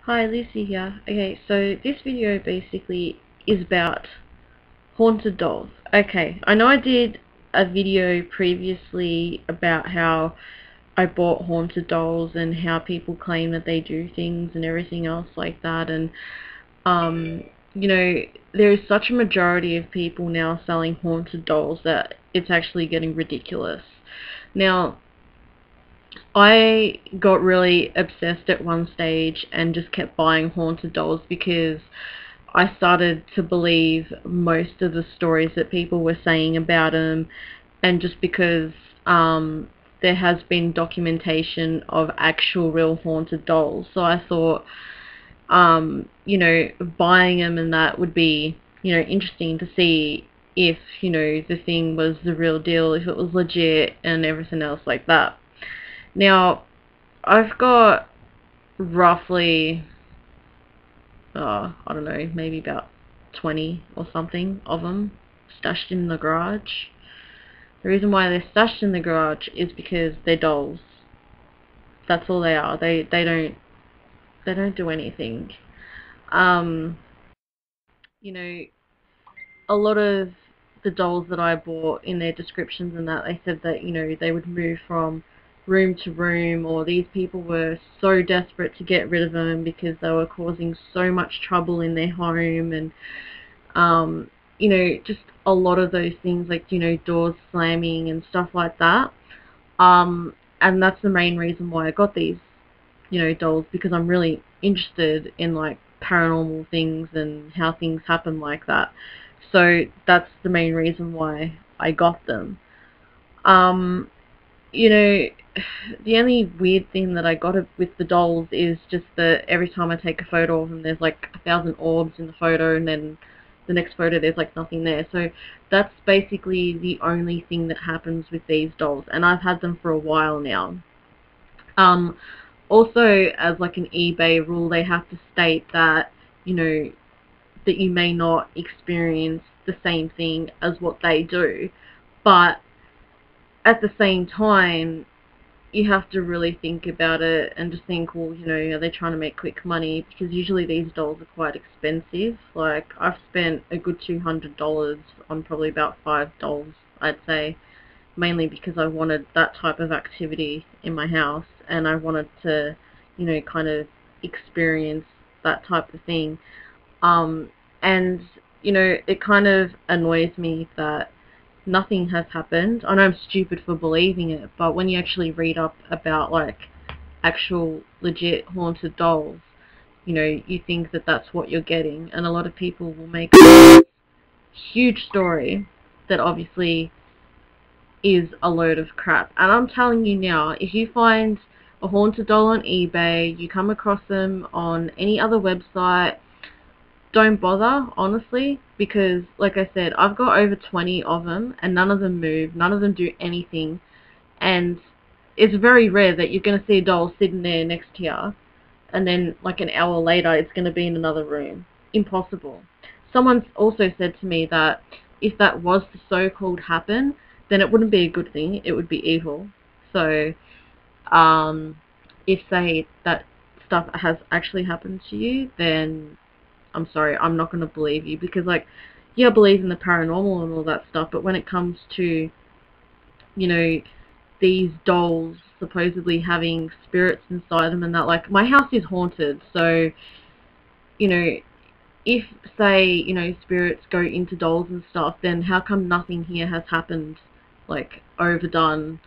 Hi, Lucy here. Okay, so this video basically is about haunted dolls. Okay, I know I did a video previously about how I bought haunted dolls and how people claim that they do things and everything else like that, and um you know, there is such a majority of people now selling haunted dolls that it's actually getting ridiculous. Now, I got really obsessed at one stage and just kept buying haunted dolls because I started to believe most of the stories that people were saying about them, and just because there has been documentation of actual real haunted dolls. So I thought, buying them and that would be, interesting to see if, the thing was the real deal, if it was legit and everything else like that. Now, I've got roughly, I don't know, maybe about 20 or something of them stashed in the garage. The reason why they're stashed in the garage is because they're dolls. That's all they are. They don't do anything. Um, you know, a lot of the dolls that I bought, in their descriptions and that, they said that, they would move from room to room, or these people were so desperate to get rid of them because they were causing so much trouble in their home, and just a lot of those things, like, doors slamming and stuff like that. And that's the main reason why I got these, dolls, because I'm really interested in, like, paranormal things and how things happen like that. So that's the main reason why I got them. Um, you know, the only weird thing that I got with the dolls is just that every time I take a photo of them, there's like 1,000 orbs in the photo, and then the next photo there's like nothing there. So that's basically the only thing that happens with these dolls, and I've had them for a while now. Um, Also, as like an eBay rule, they have to state that, that you may not experience the same thing as what they do, but at the same time, you have to really think about it and just think, well, are they trying to make quick money? Because usually these dolls are quite expensive. Like, I've spent a good $200 on probably about 5 dolls, I'd say, mainly because I wanted that type of activity in my house, and I wanted to, kind of experience that type of thing. And, it kind of annoys me that nothing has happened. I know I'm stupid for believing it, but when you actually read up about, like, actual legit haunted dolls, you think that that's what you're getting, and a lot of people will make a huge story that obviously is a load of crap. And I'm telling you now, if you find a haunted doll on eBay, you come across them on any other website, don't bother, honestly, because, like I said, I've got over 20 of them, and none of them move, none of them do anything, and it's very rare that you're going to see a doll sitting there next to you, and then, like, an hour later, it's going to be in another room. Impossible. Someone also said to me that if that was to so-called happen, then it wouldn't be a good thing, it would be evil. So, if, say, that stuff has actually happened to you, then I'm sorry, I'm not going to believe you, because, like, yeah, I believe in the paranormal and all that stuff, but when it comes to, you know, these dolls supposedly having spirits inside them and that, like, my house is haunted, so, you know, if, say, spirits go into dolls and stuff, then how come nothing here has happened, like, overdone,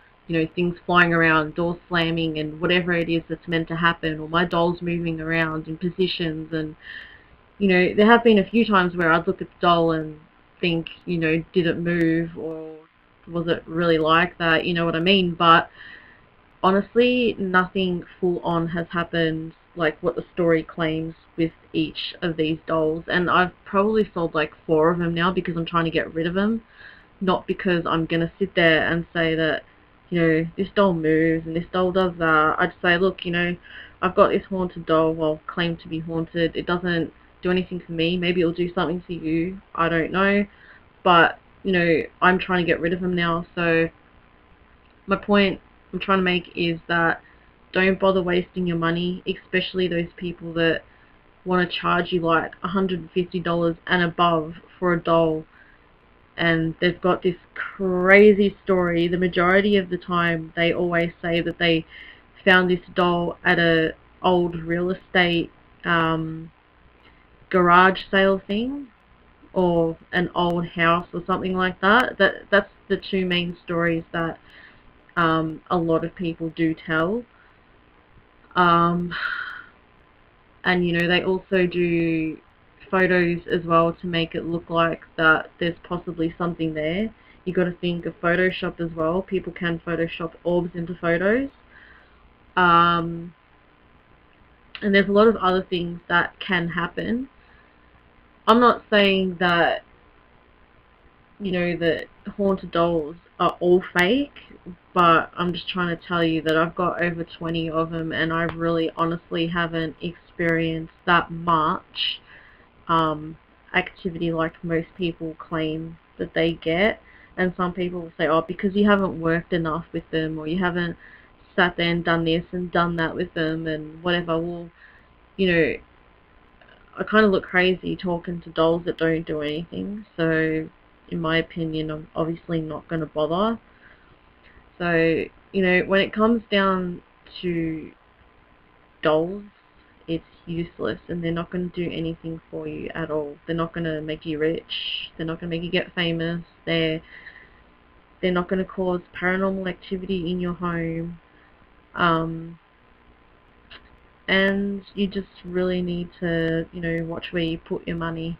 things flying around, doors slamming, and whatever it is that's meant to happen, or my dolls moving around in positions, and there have been a few times where I'd look at the doll and think, did it move, or was it really like that, you know what I mean? But honestly, nothing full on has happened like what the story claims with each of these dolls. And I've probably sold like 4 of them now because I'm trying to get rid of them, not because I'm going to sit there and say that, this doll moves and this doll does that. I'd say, look, I've got this haunted doll, well, claimed to be haunted. It doesn't do anything for me. Maybe it'll do something for you. I don't know. But, I'm trying to get rid of them now. So my point I'm trying to make is that don't bother wasting your money, especially those people that want to charge you like $150 and above for a doll, and they've got this crazy story. The majority of the time they always say that they found this doll at a old real estate garage sale thing, or an old house or something like that. That's the two main stories that a lot of people do tell. And you know, they also do photos as well to make it look like that there's possibly something there. You got to think of Photoshop as well. People can Photoshop orbs into photos. And there's a lot of other things that can happen. I'm not saying that, you know, that haunted dolls are all fake, but I'm just trying to tell you that I've got over 20 of them, and I really honestly haven't experienced that much activity like most people claim that they get. And some people will say, oh, because you haven't worked enough with them, or you haven't sat there and done this and done that with them and whatever. Well, you know, I kind of look crazy talking to dolls that don't do anything, so in my opinion I'm obviously not going to bother. So, you know, when it comes down to dolls, it's useless, and they're not going to do anything for you at all. They're not going to make you rich, they're not going to make you get famous, they're not going to cause paranormal activity in your home. And you just really need to, you know, watch where you put your money.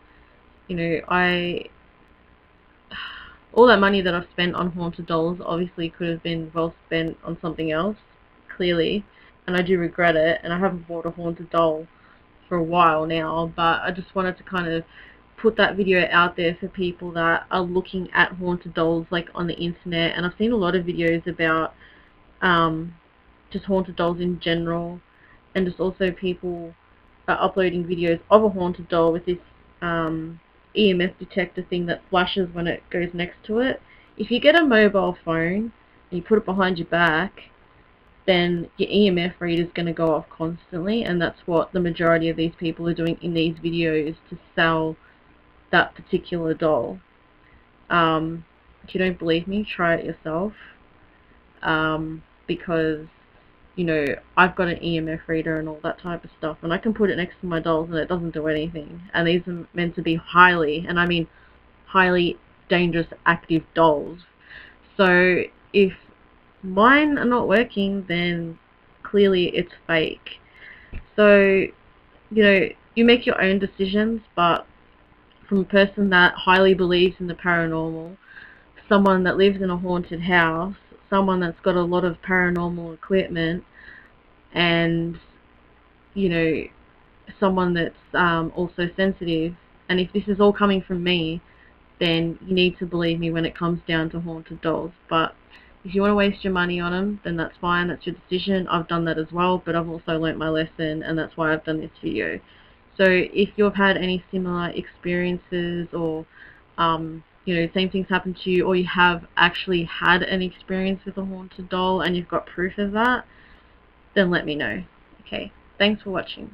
You know, all that money that I've spent on haunted dolls obviously could have been well spent on something else, clearly, and I do regret it, and I haven't bought a haunted doll for a while now, but I just wanted to kind of put that video out there for people that are looking at haunted dolls like on the internet. And I've seen a lot of videos about just haunted dolls in general, and just also people are uploading videos of a haunted doll with this EMF detector thing that flashes when it goes next to it. If you get a mobile phone and you put it behind your back, then your EMF reader is going to go off constantly, and that's what the majority of these people are doing in these videos to sell that particular doll. If you don't believe me, try it yourself, because, you know, I've got an EMF reader and all that type of stuff, and I can put it next to my dolls and it doesn't do anything. And these are meant to be highly, and I mean highly dangerous active dolls. So if mine are not working, then clearly it's fake. So, you know, you make your own decisions, but from a person that highly believes in the paranormal, someone that lives in a haunted house, someone that's got a lot of paranormal equipment, and, you know, someone that's also sensitive, and if this is all coming from me, then you need to believe me when it comes down to haunted dolls. But if you want to waste your money on them, then that's fine, that's your decision. I've done that as well, but I've also learnt my lesson, and that's why I've done this video. So if you've had any similar experiences, or you know, same things happen to you, or you have actually had an experience with a haunted doll and you've got proof of that, then let me know. Okay, thanks for watching.